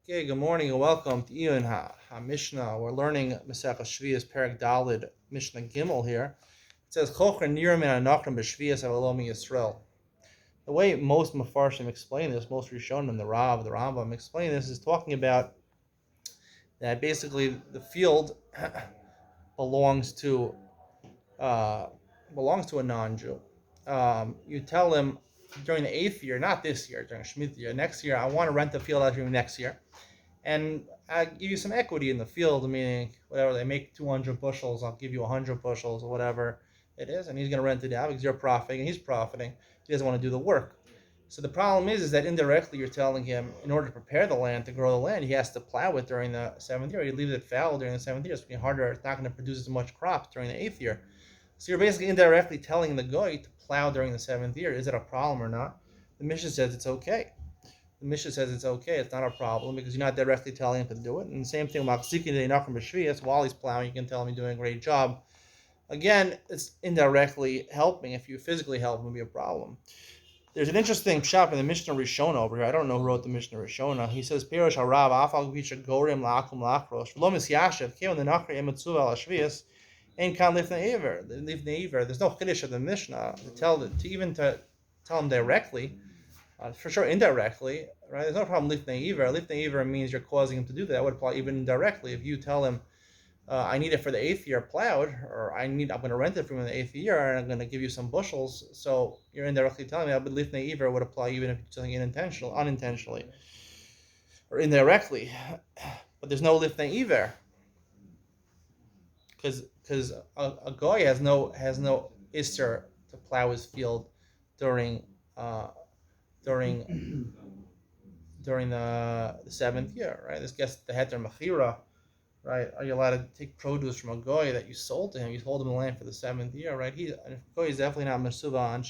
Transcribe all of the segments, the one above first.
Okay, good morning and welcome to Iyun Mishna. We're learning Masechah Sheviis Perek Dalid Mishna Gimel here. It says Chocher Nirim and Anachrim B'Shvius Avalomi Yisrael. The way most Mefarshim explain this, most Rishonim, the Rav, the Rambam explain this, is talking about that basically the field belongs to uh, a non-Jew. You tell him during the 8th year, not this year, during Shemitah year, next year, I want to rent the field out from you next year. And I give you some equity in the field, meaning whatever they make 200 bushels, I'll give you 100 bushels or whatever it is, and he's going to rent it out because you're profiting and he's profiting. He doesn't want to do the work. So the problem is that indirectly you're telling him in order to prepare the land, to grow the land, he has to plow it during the 7th year. He leaves it fallow during the 7th year. It's going to be harder. It's not going to produce as much crops during the 8th year. So you're basically indirectly telling the guy to plow during the 7th year. Is it a problem or not? The Mishnah says it's okay. The Mishnah says it's okay, it's not a problem because you're not directly telling him to do it. And the same thing about while he's plowing, you can tell him he's doing a great job. Again, it's indirectly helping. If you physically help, it would be a problem. There's an interesting pshat in the Mishnah Rishona over here. I don't know who wrote the Mishnah Rishona. He says, Pirosh harav afal gvisha gorim la'akum la'akrosh v'lo misyashev kevon the nachri emetzuva al Sheviis ein kan lifnei iver. There's no chiddush of the Mishnah to tell him directly. For sure, indirectly, right? There's no problem lifnei iver. Lifnei iver means you're causing him to do that. That would apply even indirectly. If you tell him, I need it for the 8th year plowed, or I'm going to rent it from you in the 8th year, and I'm going to give you some bushels. So you're indirectly telling me, but lifnei iver would apply even if it's something unintentionally, or indirectly. But there's no lifnei iver because a goy has no isser to plow his field during the 7th year, right? This gets the heter mechira, right? Are you allowed to take produce from a goy that you sold to him? You sold him the land for the 7th year, right? A goy is definitely not mesuva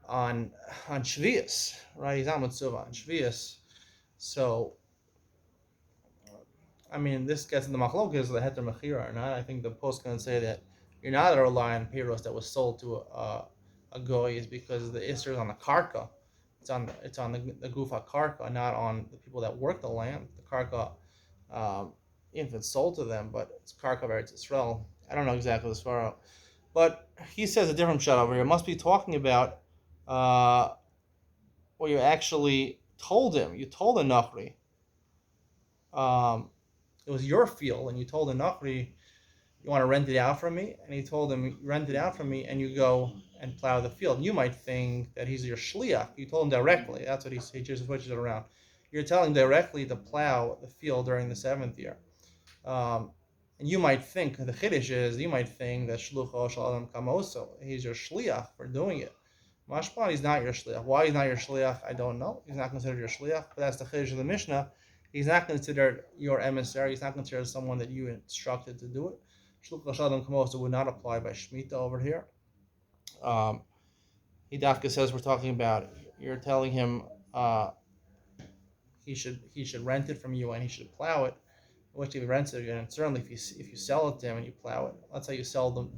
on Sheviis, right? He's not mesuva on Sheviis. So, I mean, this gets in the machlokas of the heter mechira or not. I think the post going to say that you're not to rely on payros that was sold to a goy is because the isser is on the karka. It's on the gufa karka, not on the people that work the land. The karka, if it's sold to them, but it's karka Eretz Yisrael. I don't know exactly this far out, but he says a different shot over here. It must be talking about what you actually told him. You told the nachri. It was your field, and you told the nachri you want to rent it out from me, and he told him rent it out from me, and you go and plow the field. You might think that he's your shliach. You told him directly. That's what he just switches it around. You're telling directly to plow the field during the 7th year. And you might think, the chiddush is, you might think that shlucho shel adam kamoso, he's your shliach for doing it. Mashpan, he's not your shliach. Why he's not your shliach, I don't know. He's not considered your shliach, but that's the chiddush of the Mishnah. He's not considered your emissary. He's not considered someone that you instructed to do it. Shlucho shel adam kamoso would not apply by Shemitah over here. Hidafka says we're talking about you're telling him he should rent it from you and he should plow it. Which he rents it, and certainly if you sell it to him and you plow it, let's say you sell them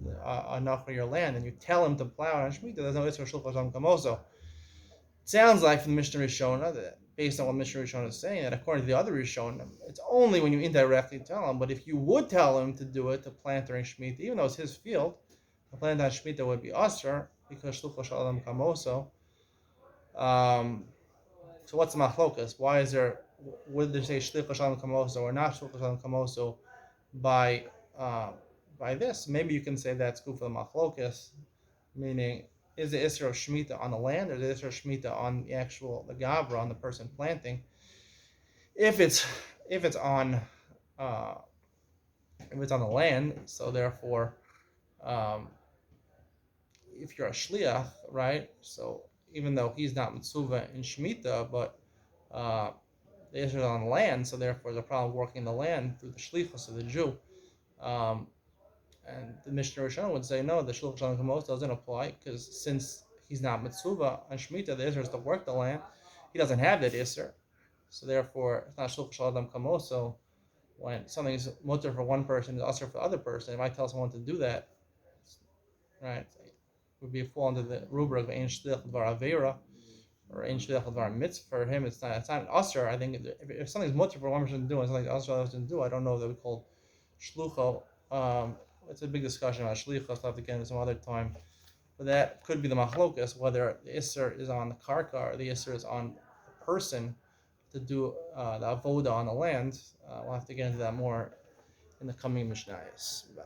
enough for your land and you tell him to plow it on Shemitah, there's no Isra Shulchan Sham Kamoso. It sounds like from the Mishnah Rishona that based on what Mishnah Rishona is saying, that according to the other Rishona, it's only when you indirectly tell him. But if you would tell him to do it, to plant during Shemitah, even though it's his field, to plant on Shemitah would be Asr because Shulchan Sham Kamoso. So what's the machlokas? Why is there? Would they say shlichus shalom kamoso or not shlichus shalom kamoso by this? Maybe you can say that's good for the machlokas, meaning is the isra of shmita on the land or the isra of shmita on the gavra on the person planting? If it's on the land, so therefore, if you're a shliach, right? So even though he's not mitzuva in shmita, but the Israel on the land, so therefore there's a problem working the land through the shlichus of the Jew. And the Mishnah Rishon would say no, the shlichus shalom kamos doesn't apply because since he's not mitzuva on shmita, the Israel is to work the land. He doesn't have that Isser, so therefore it's not shlichus shalom kamos. So when something is mutter for one person, it's usher for the other person. If I tell someone to do that, right, it would be fall under the rubric of ein shlich dvar avera, or in shliach l'dvar mitzvah. For him, it's not an usher. I think if something's mutter for one person to do and something's usher for another person to do, I don't know that we call shlucho. It's a big discussion about shlichus. I'll have to get into some other time. But that could be the machlokas, whether the isser is on the karka or the isser is on the person to do the avoda on the land. We'll have to get into that more in the coming Mishnayos. Bye.